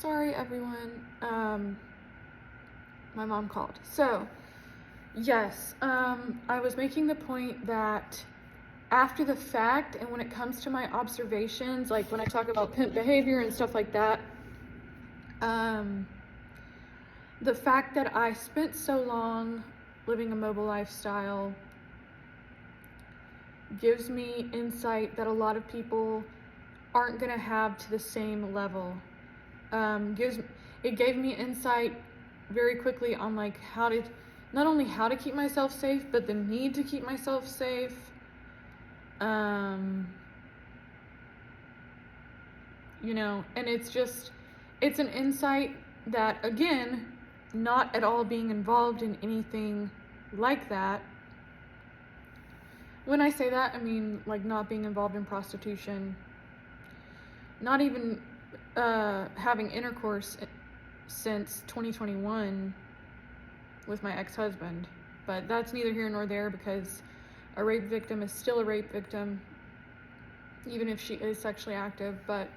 Sorry, everyone. My mom called. So, yes, I was making the point that after the fact, and when it comes to my observations, like when I talk about pimp behavior and stuff like that, the fact that I spent so long living a mobile lifestyle gives me insight that a lot of people aren't going to have to the same level. It gave me insight very quickly on like not only how to keep myself safe, but the need to keep myself safe. And it's an insight that, again, not at all being involved in anything like that. When I say that, I mean like not being involved in prostitution, not even having intercourse since 2021 with my ex-husband. But that's neither here nor there, because a rape victim is still a rape victim, even if she is sexually active. But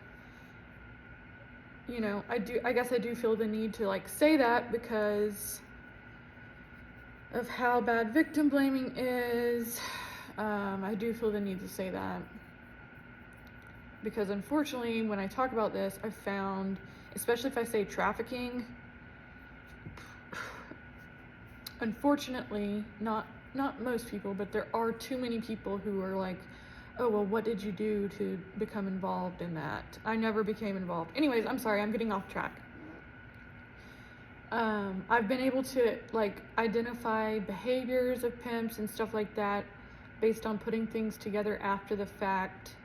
I guess I do feel the need to like say that because of how bad victim blaming is. I do feel the need to say that because unfortunately when I talk about this, I've found, especially if I say trafficking, unfortunately, not most people, but there are too many people who are like, oh, well, what did you do to become involved in that? I never became involved. Anyways, I'm sorry, I'm getting off track. I've been able to like identify behaviors of pimps and stuff like that based on putting things together after the fact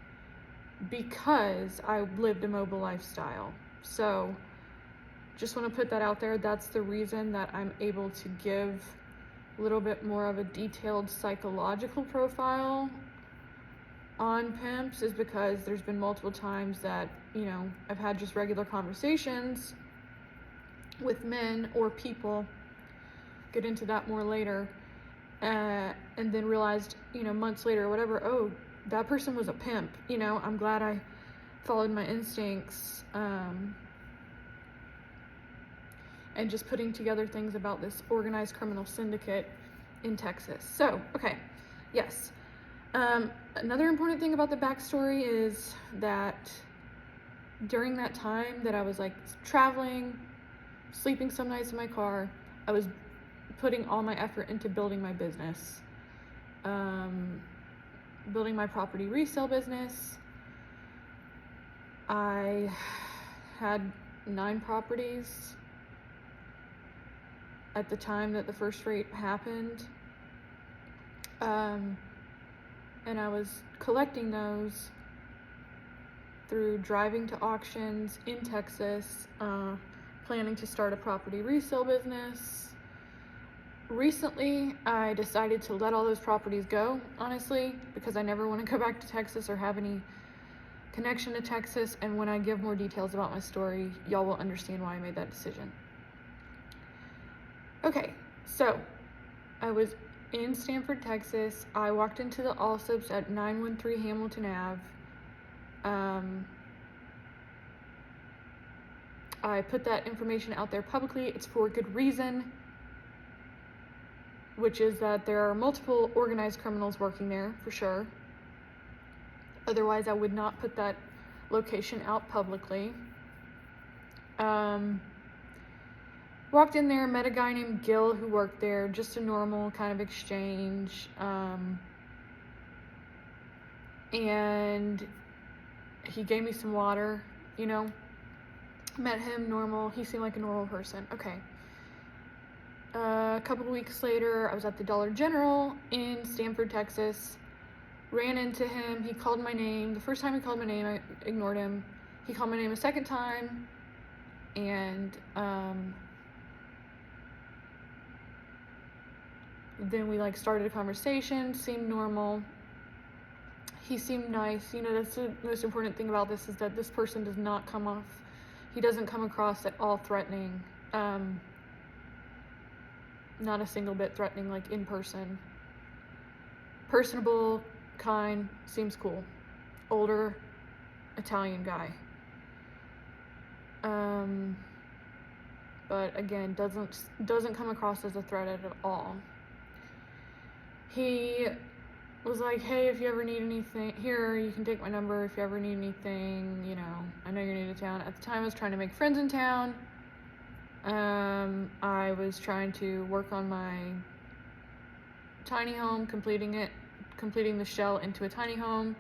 because I lived a mobile lifestyle. So just want to put that out there. That's the reason that I'm able to give a little bit more of a detailed psychological profile on pimps, is because there's been multiple times that, I've had just regular conversations with men or people, get into that more later, and then realized, months later or whatever, oh, that person was a pimp. I'm glad I followed my instincts, and just putting together things about this organized criminal syndicate in Texas. So, okay, yes. Another important thing about the backstory is that during that time that I was like traveling, sleeping some nights in my car, I was putting all my effort into building my business, building my property resale business. I had 9 properties at the time that the first rape happened. And I was collecting those through driving to auctions in Texas, planning to start a property resale business. Recently, I decided to let all those properties go, honestly, because I never want to go back to Texas or have any connection to Texas. And when I give more details about my story, y'all will understand why I made that decision. Okay, so I was in Stanford, Texas. I walked into the Allsops at 913 Hamilton Ave. I put that information out there publicly. It's for a good reason, which is that there are multiple organized criminals working there, for sure. Otherwise, I would not put that location out publicly. Walked in there, met a guy named Gil who worked there, just a normal kind of exchange. And he gave me some water, met him, normal. He seemed like a normal person. Okay. A couple of weeks later, I was at the Dollar General in Stanford, Texas. Ran into him. He called my name. The first time he called my name, I ignored him. He called my name a second time. And then we started a conversation, seemed normal. He seemed nice. That's the most important thing about this, is that this person does not he doesn't come across at all threatening. Not a single bit threatening, like in person. Personable, kind, seems cool. Older Italian guy. But again, doesn't come across as a threat at all. He was like, hey, if you ever need anything, here, you can take my number if you ever need anything, you know, I know you're new to town. At the time, I was trying to make friends in town. I was trying to work on my tiny home, completing the shell into a tiny home,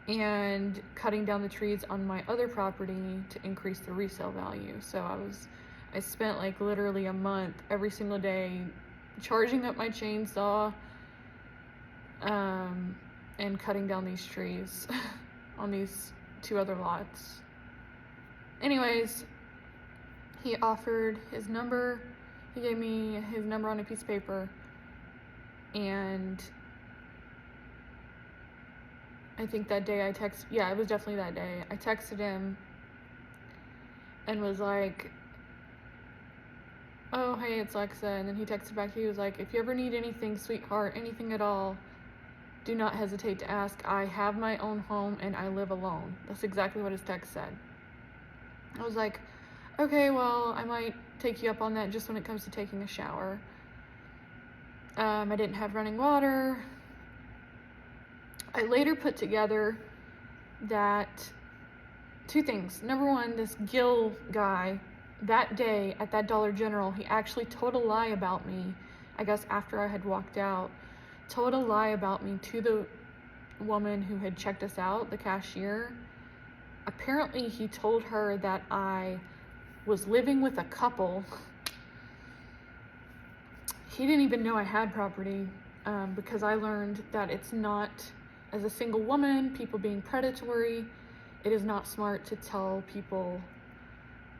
and cutting down the trees on my other property to increase the resale value. So I spent like literally a month every single day charging up my chainsaw, and cutting down these trees on these 2 other lots. Anyways, he offered his number. He gave me his number on a piece of paper, and I think that day it was definitely that day. I texted him and was like, oh, hey, it's Lexa. And then he texted back, he was like, if you ever need anything, sweetheart, anything at all, do not hesitate to ask. I have my own home and I live alone. That's exactly what his text said. I was like, okay, well, I might take you up on that just when it comes to taking a shower. I didn't have running water. I later put together that 2 things. Number one, this Gil guy, that day at that Dollar General, he actually told a lie about me, I guess after I had walked out, told a lie about me to the woman who had checked us out, the cashier. Apparently, he told her that I was living with a couple. He didn't even know I had property, because I learned that it's not, as a single woman, people being predatory, it is not smart to tell people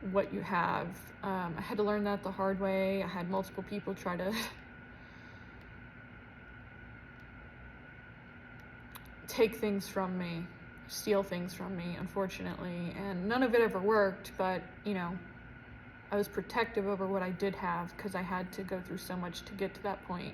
what you have. I had to learn that the hard way. I had multiple people try to take things from me, steal things from me, unfortunately, and none of it ever worked, but, you know, I was protective over what I did have because I had to go through so much to get to that point.